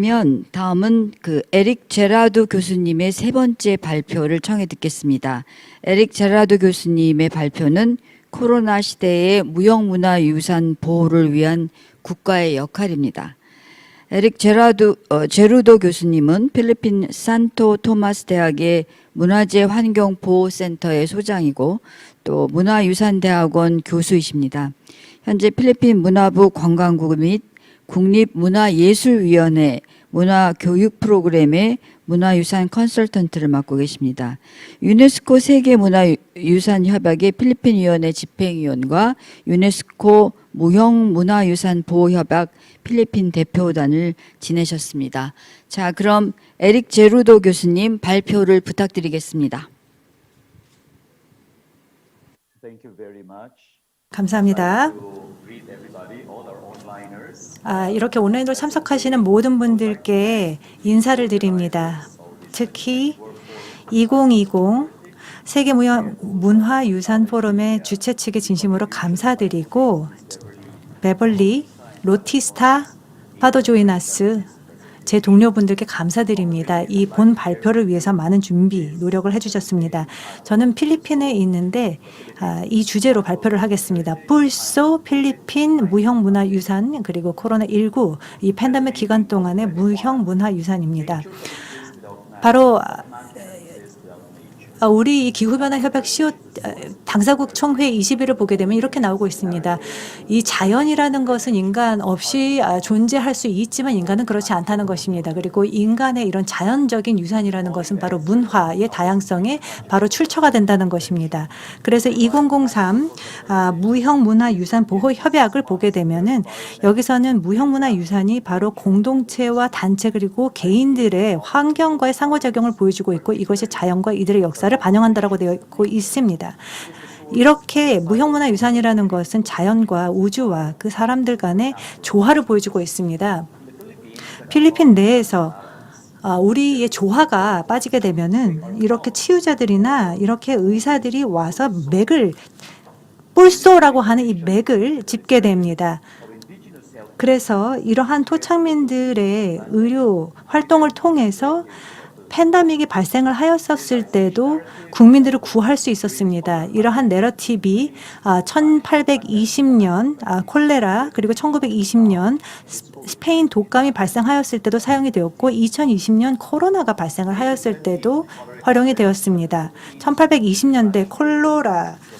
그러면 다음은 에릭 제라도 교수님의 세 번째 발표를 청해 듣겠습니다. 에릭 제라도 교수님의 발표는 코로나 시대의 무형문화유산 보호를 위한 국가의 역할입니다. 에릭 제루도 교수님은 필리핀 산토 토마스 대학의 문화재 환경보호센터의 소장이고 또 문화유산대학원 교수이십니다. 현재 필리핀 문화부 관광국 및 국립문화예술위원회 문화교육 프로그램의 문화유산 컨설턴트를 맡고 계십니다. 유네스코 세계문화유산협약의 필리핀위원회 집행위원과 유네스코 무형문화유산보호협약 필리핀 대표단을 지내셨습니다. 자, 그럼 에릭 제루도 교수님 발표를 부탁드리겠습니다. 감사합니다. 이렇게 온라인으로 참석하시는 모든 분들께 인사를 드립니다. 특히 2020 세계문화유산 포럼의 주최 측에 진심으로 감사드리고 베벌리, 로티스타, 파도조이나스 제 동료분들께 감사드립니다. 이 본 발표를 위해서 많은 준비, 노력을 해주셨습니다. 저는 필리핀에 있는데 이 주제로 발표를 하겠습니다. 불소 필리핀 무형문화유산 그리고 코로나19 이 팬데믹 기간 동안의 무형문화유산입니다. 바로 우리 기후변화 협약 CO 당사국 총회 20일을 보게 되면 이렇게 나오고 있습니다. 이 자연이라는 것은 인간 없이 존재할 수 있지만 인간은 그렇지 않다는 것입니다. 그리고 인간의 이런 자연적인 유산이라는 것은 바로 문화의 다양성에 바로 출처가 된다는 것입니다. 그래서 2003 무형문화유산 보호협약을 보게 되면은 여기서는 무형문화유산이 바로 공동체와 단체 그리고 개인들의 환경과의 상호작용을 보여주고 있고 이것이 자연과 이들의 역사를 반영한다라고 되어 있습니다. 이렇게 무형문화유산이라는 것은 자연과 우주와 그 사람들 간의 조화를 보여주고 있습니다. 필리핀 내에서 우리의 조화가 빠지게 되면은 이렇게 치유자들이나 이렇게 의사들이 와서 뿔소라고 하는 이 맥을 짚게 됩니다. 그래서 이러한 토착민들의 의료 활동을 통해서 팬데믹이 발생을 하였었을 때도 국민들을 구할 수 있었습니다. 이러한 내러티브이 1820년 콜레라 그리고 1920년 스페인 독감이 발생하였을 때도 사용이 되었고 2020년 코로나가 발생을 하였을 때도 활용이 되었습니다. 1820년대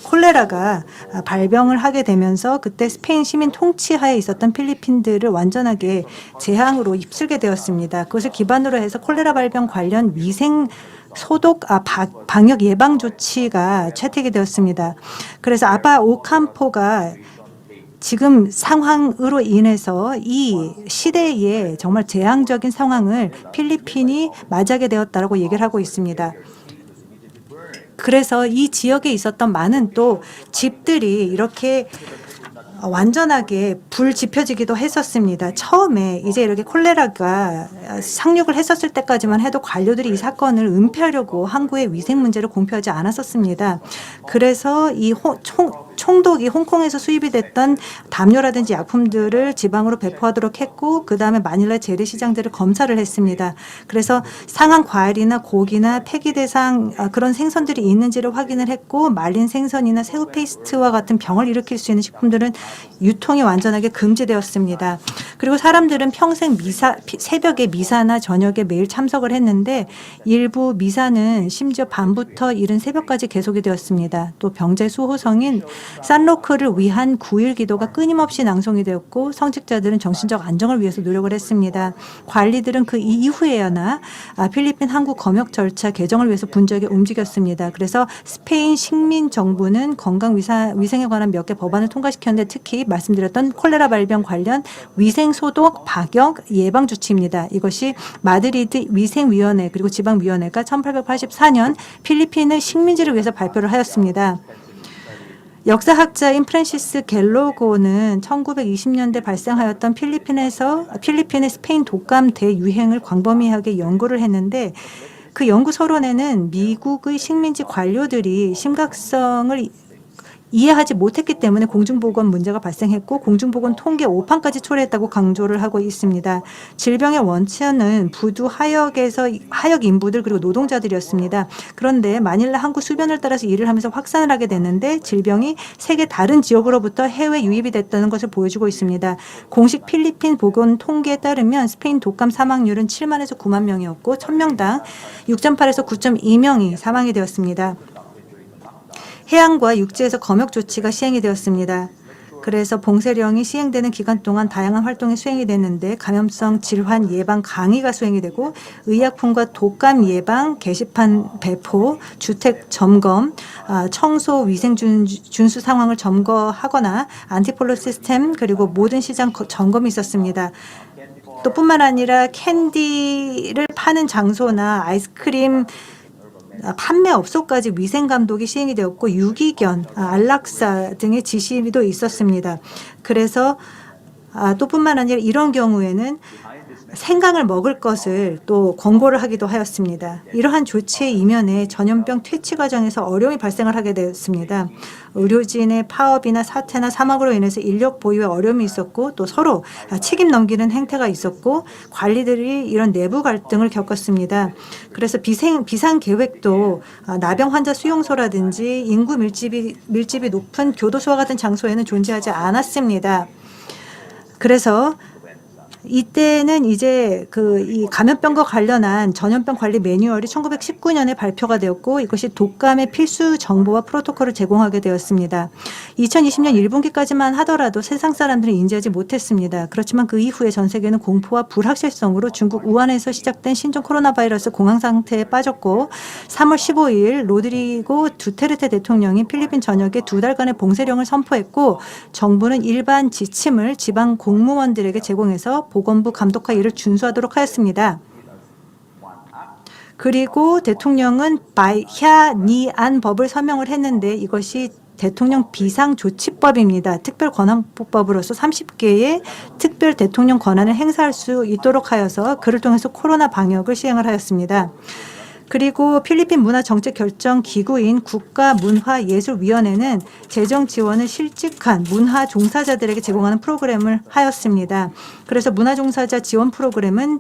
콜레라가 발병을 하게 되면서 그때 스페인 시민 통치하에 있었던 필리핀들을 완전하게 재앙으로 휩쓸게 되었습니다. 그것을 기반으로 해서 콜레라 발병 관련 위생 소독 방역 예방 조치가 채택이 되었습니다. 그래서 아바 오캄포가 지금 상황으로 인해서 이 시대에 정말 재앙적인 상황을 필리핀이 맞이하게 되었다고 얘기를 하고 있습니다. 그래서 이 지역에 있었던 많은 또 집들이 이렇게 완전하게 불 지펴지기도 했었습니다. 처음에 이제 이렇게 콜레라가 상륙을 했었을 때까지만 해도 관료들이 이 사건을 은폐하려고 항구의 위생 문제를 공표하지 않았었습니다. 그래서 이 총독이 홍콩에서 수입이 됐던 담요라든지 약품들을 지방으로 배포하도록 했고 그다음에 마닐라 재래시장들을 검사를 했습니다. 그래서 상한 과일이나 고기나 폐기 대상 그런 생선들이 있는지를 확인을 했고 말린 생선이나 새우 페이스트와 같은 병을 일으킬 수 있는 식품들은 유통이 완전하게 금지되었습니다. 그리고 사람들은 평생 새벽에 미사나 저녁에 매일 참석을 했는데 일부 미사는 심지어 밤부터 이른 새벽까지 계속이 되었습니다. 또 병제 수호성인 산로크를 위한 9일 기도가 끊임없이 낭송이 되었고 성직자들은 정신적 안정을 위해서 노력을 했습니다. 관리들은 그 이후에야나 필리핀 항구 검역 절차 개정을 위해서 분주하게 움직였습니다. 그래서 스페인 식민 정부는 건강 위생에 관한 몇 개 법안을 통과시켰는데 특히 말씀드렸던 콜레라 발병 관련 위생 소독 박역 예방 조치입니다. 이것이 마드리드 위생위원회 그리고 지방위원회가 1884년 필리핀의 식민지를 위해서 발표를 하였습니다. 역사학자인 프란시스 갤로고는 1920년대 발생하였던 필리핀의 스페인 독감 대유행을 광범위하게 연구를 했는데 그 연구 서론에는 미국의 식민지 관료들이 심각성을 이해하지 못했기 때문에 공중보건 문제가 발생했고 공중보건 통계 오판까지 초래했다고 강조를 하고 있습니다. 질병의 원천은 부두 하역에서 하역 인부들 그리고 노동자들이었습니다. 그런데 마닐라 항구 수변을 따라서 일을 하면서 확산을 하게 됐는데 질병이 세계 다른 지역으로부터 해외 유입이 됐다는 것을 보여주고 있습니다. 공식 필리핀 보건 통계에 따르면 스페인 독감 사망률은 7만에서 9만 명이었고 1000명당 6.8에서 9.2명이 사망이 되었습니다. 해안과 육지에서 검역 조치가 시행이 되었습니다. 그래서 봉쇄령이 시행되는 기간 동안 다양한 활동이 수행이 됐는데 감염성 질환 예방 강의가 수행이 되고 의약품과 독감 예방 게시판 배포, 주택 점검, 청소 위생 준수 상황을 점거하거나 안티폴로 시스템 그리고 모든 시장 점검이 있었습니다. 또 뿐만 아니라 캔디를 파는 장소나 아이스크림 판매 업소까지 위생 감독이 시행이 되었고 유기견, 안락사 등의 지시도 있었습니다. 그래서 또 뿐만 아니라 이런 경우에는 생강을 먹을 것을 또 권고를 하기도 하였습니다. 이러한 조치의 이면에 전염병 퇴치 과정에서 어려움이 발생을 하게 되었습니다. 의료진의 파업이나 사태나 사망으로 인해서 인력 보유에 어려움이 있었고 또 서로 책임 넘기는 행태가 있었고 관리들이 이런 내부 갈등을 겪었습니다. 그래서 비상 계획도 나병 환자 수용소라든지 인구 밀집이 높은 교도소와 같은 장소에는 존재하지 않았습니다. 그래서 이때는 이제 이 감염병과 관련한 전염병 관리 매뉴얼이 1919년에 발표가 되었고 이것이 독감의 필수 정보와 프로토콜을 제공하게 되었습니다. 2020년 1분기까지만 하더라도 세상 사람들은 인지하지 못했습니다. 그렇지만 그 이후에 전 세계는 공포와 불확실성으로 중국 우한에서 시작된 신종 코로나 바이러스 공황 상태에 빠졌고 3월 15일 로드리고 두테르테 대통령이 필리핀 전역에 2달간의 봉쇄령을 선포했고 정부는 일반 지침을 지방 공무원들에게 제공해서 보건부 감독과 이를 준수하도록 하였습니다. 그리고 대통령은 바이샤니안 법을 서명을 했는데 이것이 대통령 비상조치법입니다. 특별권한법으로서 30개의 특별 대통령 권한을 행사할 수 있도록 하여서 그를 통해서 코로나 방역을 시행을 하였습니다. 그리고 필리핀 문화정책결정기구인 국가문화예술위원회는 재정 지원을 실직한 문화 종사자들에게 제공하는 프로그램을 하였습니다. 그래서 문화종사자 지원 프로그램은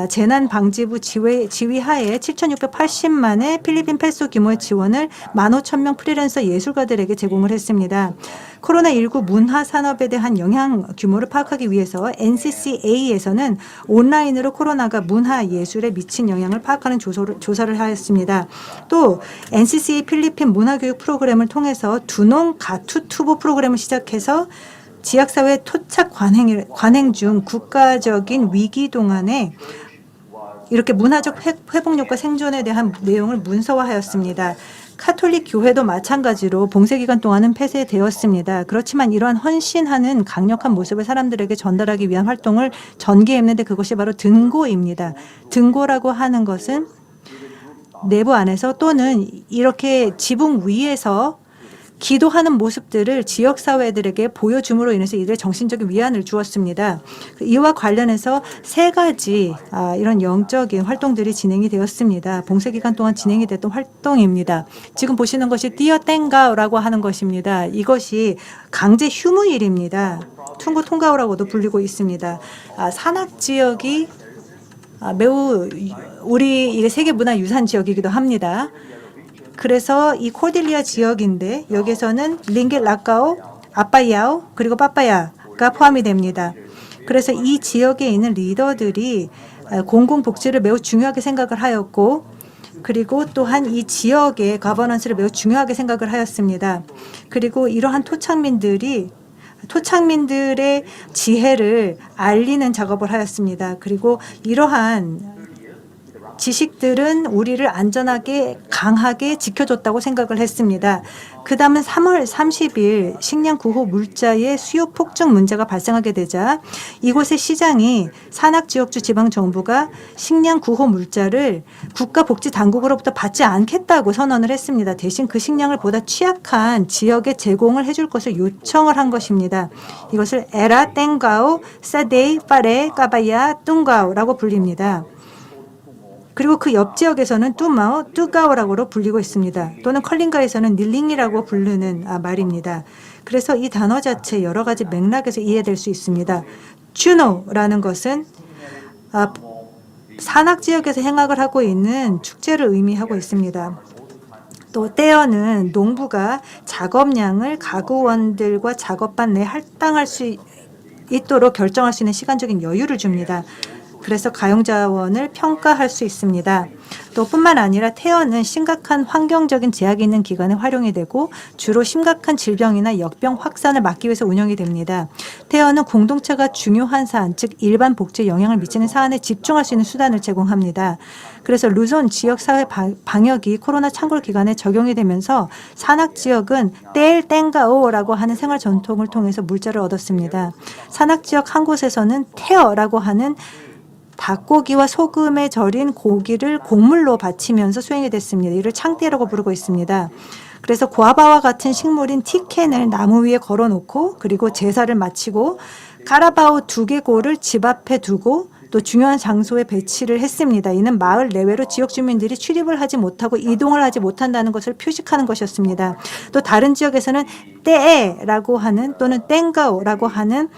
재난방지부 지휘하에 7,680만의 필리핀 페소 규모의 지원을 15,000명 프리랜서 예술가들에게 제공을 했습니다. 코로나19 문화산업에 대한 영향 규모를 파악하기 위해서 NCCA에서는 온라인으로 코로나가 문화예술에 미친 영향을 파악하는 조사를 하였습니다. 또 NCCA 필리핀 문화교육 프로그램을 통해서 두농 가투투보 프로그램을 시작해서 지역사회 토착 관행 중 국가적인 위기 동안에 이렇게 문화적 회복력과 생존에 대한 내용을 문서화하였습니다. 카톨릭 교회도 마찬가지로 봉쇄 기간 동안은 폐쇄되었습니다. 그렇지만 이러한 헌신하는 강력한 모습을 사람들에게 전달하기 위한 활동을 전개했는데 그것이 바로 등고입니다. 등고라고 하는 것은 내부 안에서 또는 이렇게 지붕 위에서 기도하는 모습들을 지역사회들에게 보여줌으로 인해서 이들의 정신적인 위안을 주었습니다. 이와 관련해서 3가지 이런 영적인 활동들이 진행이 되었습니다. 봉쇄 기간 동안 진행이 됐던 활동입니다. 지금 보시는 것이 띠어땡가오라고 하는 것입니다. 이것이 강제 휴무일입니다. 퉁고 통가오라고도 불리고 있습니다. 산악 지역이 매우 우리 세계문화유산 지역이기도 합니다. 그래서 이 코딜리아 지역인데 여기서는 링겟 라카오, 아빠야오 그리고 빠빠야가 포함이 됩니다. 그래서 이 지역에 있는 리더들이 공공복지를 매우 중요하게 생각을 하였고 그리고 또한 이 지역의 가버넌스를 매우 중요하게 생각을 하였습니다. 그리고 이러한 토착민들의 지혜를 알리는 작업을 하였습니다. 그리고 이러한 지식들은 우리를 안전하게 강하게 지켜줬다고 생각을 했습니다. 그 다음은 3월 30일 식량 구호 물자의 수요 폭증 문제가 발생하게 되자 이곳의 시장이 산악지역주 지방정부가 식량 구호 물자를 국가복지당국으로부터 받지 않겠다고 선언을 했습니다. 대신 그 식량을 보다 취약한 지역에 제공을 해줄 것을 요청을 한 것입니다. 이것을 에라 땡가오 사데이 파레 까바야 뚱가오라고 불립니다. 그리고 그 옆 지역에서는 뚜마오, 뚜가오라고 불리고 있습니다. 또는 컬링가에서는 닐링이라고 부르는 말입니다. 그래서 이 단어 자체 여러 가지 맥락에서 이해될 수 있습니다. 주노라는 것은 산악 지역에서 행악을 하고 있는 축제를 의미하고 있습니다. 또 떼어는 농부가 작업량을 가구원들과 작업반 내에 할당할 수 있도록 결정할 수 있는 시간적인 여유를 줍니다. 그래서 가용자원을 평가할 수 있습니다. 또 뿐만 아니라 태어는 심각한 환경적인 제약이 있는 기관에 활용이 되고 주로 심각한 질병이나 역병 확산을 막기 위해서 운영이 됩니다. 태어는 공동체가 중요한 사안, 즉 일반 복지에 영향을 미치는 사안에 집중할 수 있는 수단을 제공합니다. 그래서 루존 지역사회 방역이 코로나 창궐 기간에 적용이 되면서 산악 지역은 떼일 땡가오라고 하는 생활 전통을 통해서 물자를 얻었습니다. 산악 지역 한 곳에서는 테어라고 하는 닭고기와 소금에 절인 고기를 곡물로 바치면서 수행이 됐습니다. 이를 창떼라고 부르고 있습니다. 그래서 고아바와 같은 식물인 티켄을 나무 위에 걸어놓고 그리고 제사를 마치고 카라바오 두개골을 집 앞에 두고 또 중요한 장소에 배치를 했습니다. 이는 마을 내외로 지역 주민들이 출입을 하지 못하고 이동을 하지 못한다는 것을 표식하는 것이었습니다. 또 다른 지역에서는 떼에라고 하는 또는 땡가오라고 하는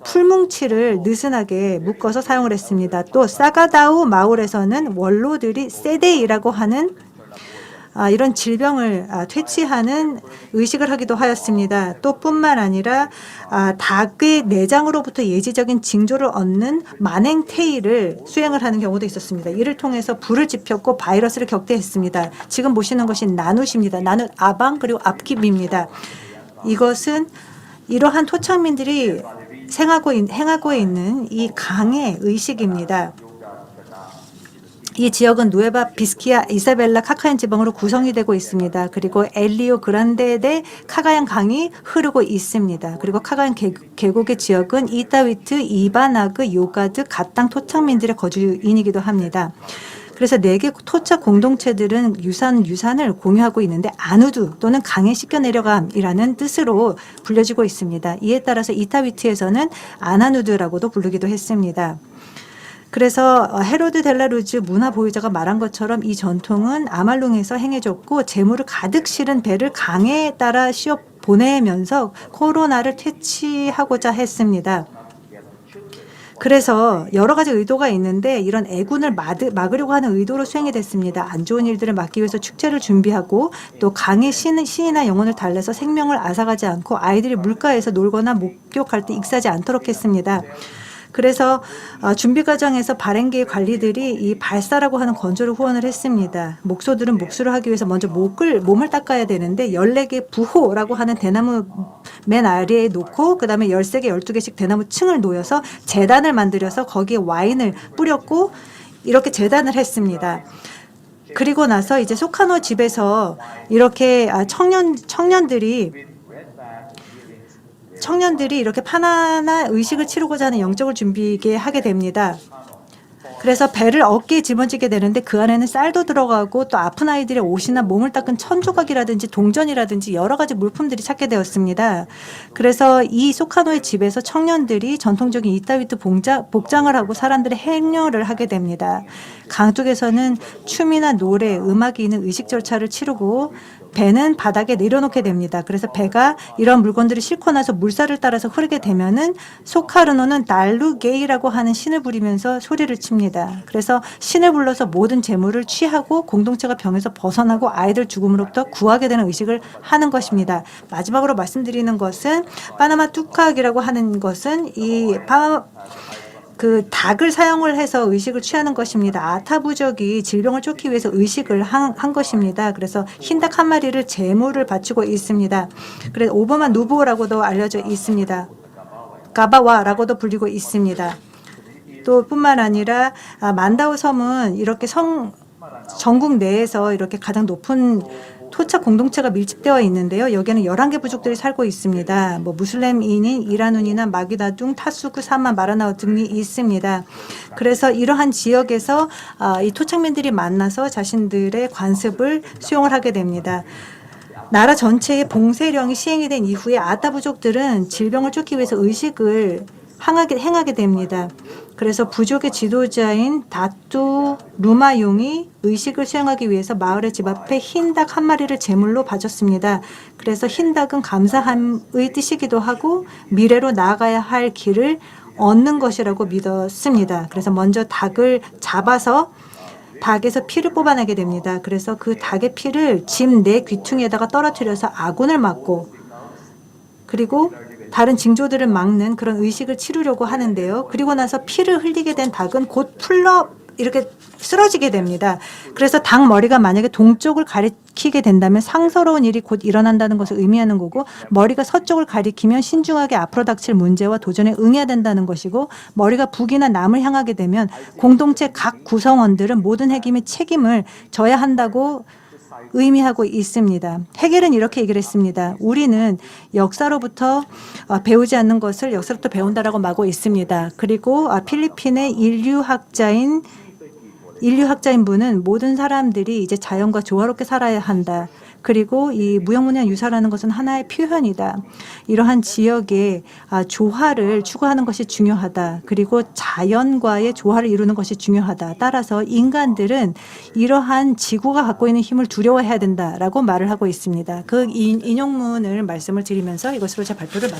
풀뭉치를 느슨하게 묶어서 사용을 했습니다. 또 사가다우 마을에서는 원로들이 세데이라고 하는 이런 질병을 퇴치하는 의식을 하기도 하였습니다. 또 뿐만 아니라 닭의 내장으로부터 예지적인 징조를 얻는 만행테이를 수행을 하는 경우도 있었습니다. 이를 통해서 불을 지폈고 바이러스를 격대했습니다. 지금 보시는 것이 나룻입니다. 나룻 아방 그리고 앞깁입니다. 이것은 이러한 토착민들이 행하고 있는 이 강의 의식입니다. 이 지역은 누에바 비스키아 이사벨라 카카얀 지방으로 구성이 되고 있습니다. 그리고 엘리오 그란데 데 카가얀 강이 흐르고 있습니다. 그리고 카가얀 계곡의 지역은 이따위트, 이바나그, 요가드, 갓땅 토착민들의 거주인이기도 합니다. 그래서 4개 토착 공동체들은 유산을 공유하고 있는데 아누두 또는 강에 씻겨 내려감이라는 뜻으로 불려지고 있습니다. 이에 따라서 이타위트에서는 아나누드라고도 부르기도 했습니다. 그래서 헤로드 델라루즈 문화 보유자가 말한 것처럼 이 전통은 아말룽에서 행해졌고 재물을 가득 실은 배를 강에 따라 씌워 보내면서 코로나를 퇴치하고자 했습니다. 그래서 여러 가지 의도가 있는데 이런 애군을 막으려고 하는 의도로 수행이 됐습니다. 안 좋은 일들을 막기 위해서 축제를 준비하고 또 강의 신이나 영혼을 달래서 생명을 앗아가지 않고 아이들이 물가에서 놀거나 목욕할 때 익사하지 않도록 했습니다. 그래서 준비 과정에서 발행계의 관리들이 이 발사라고 하는 건조를 후원을 했습니다. 목소들은 목수를 하기 위해서 먼저 몸을 닦아야 되는데 14개 부호라고 하는 대나무 맨 아래에 놓고 그다음에 13개, 12개씩 대나무 층을 놓여서 제단을 만들어서 거기에 와인을 뿌렸고 이렇게 제단을 했습니다. 그리고 나서 이제 소카노 집에서 이렇게 청년들이 이렇게 파나나 의식을 치르고자 하는 영적을 준비하게 하게 됩니다. 그래서 배를 어깨에 집어지게 되는데 그 안에는 쌀도 들어가고 또 아픈 아이들의 옷이나 몸을 닦은 천조각이라든지 동전이라든지 여러 가지 물품들이 찾게 되었습니다. 그래서 이 소카노의 집에서 청년들이 전통적인 이따위트 복장을 하고 사람들의 행렬을 하게 됩니다. 강둑에서는 춤이나 노래, 음악이 있는 의식 절차를 치르고 배는 바닥에 내려놓게 됩니다. 그래서 배가 이런 물건들을 싣고 나서 물살을 따라서 흐르게 되면은 소카르노는 날루게이라고 하는 신을 부리면서 소리를 칩니다. 그래서 신을 불러서 모든 재물을 취하고 공동체가 병에서 벗어나고 아이들 죽음으로부터 구하게 되는 의식을 하는 것입니다. 마지막으로 말씀드리는 것은 파나마 뚜카악이라고 하는 것은 그 닭을 사용을 해서 의식을 취하는 것입니다. 아타 부족이 질병을 쫓기 위해서 의식을 한 것입니다. 그래서 흰닭 한 마리를 제물을 바치고 있습니다. 그래서 오버만 누보라고도 알려져 있습니다. 가바와라고도 불리고 있습니다. 또 뿐만 아니라 만다오 섬은 이렇게 전국 내에서 이렇게 가장 높은 토착 공동체가 밀집되어 있는데요. 여기에는 11개 부족들이 살고 있습니다. 무슬림인인 이라눈이나 마기다둥, 타수크, 사마, 마라나우 등이 있습니다. 그래서 이러한 지역에서 이 토착민들이 만나서 자신들의 관습을 수용을 하게 됩니다. 나라 전체의 봉쇄령이 시행이 된 이후에 아따 부족들은 질병을 쫓기 위해서 의식을 행하게 됩니다. 그래서 부족의 지도자인 다뚜 루마용이 의식을 수행하기 위해서 마을의 집 앞에 흰 닭 한 마리를 제물로 바쳤습니다. 그래서 흰 닭은 감사함의 뜻이기도 하고 미래로 나아가야 할 길을 얻는 것이라고 믿었습니다. 그래서 먼저 닭을 잡아서 닭에서 피를 뽑아내게 됩니다. 그래서 그 닭의 피를 집 내 귀퉁이에다가 떨어뜨려서 아군을 막고 그리고 다른 징조들을 막는 그런 의식을 치르려고 하는데요. 그리고 나서 피를 흘리게 된 닭은 곧 풀러 이렇게 쓰러지게 됩니다. 그래서 닭 머리가 만약에 동쪽을 가리키게 된다면 상서로운 일이 곧 일어난다는 것을 의미하는 거고, 머리가 서쪽을 가리키면 신중하게 앞으로 닥칠 문제와 도전에 응해야 된다는 것이고, 머리가 북이나 남을 향하게 되면 공동체 각 구성원들은 모든 책임을 져야 한다고 의미하고 있습니다. 헤겔은 이렇게 얘기를 했습니다. 우리는 역사로부터 배우지 않는 것을 역사로부터 배운다라고 말하고 있습니다. 그리고 필리핀의 인류학자인 분은 모든 사람들이 이제 자연과 조화롭게 살아야 한다. 그리고 이 무형문화 유사라는 것은 하나의 표현이다. 이러한 지역의 조화를 추구하는 것이 중요하다. 그리고 자연과의 조화를 이루는 것이 중요하다. 따라서 인간들은 이러한 지구가 갖고 있는 힘을 두려워해야 된다라고 말을 하고 있습니다. 그 인용문을 말씀을 드리면서 이것으로 제 발표를 마치겠습니다.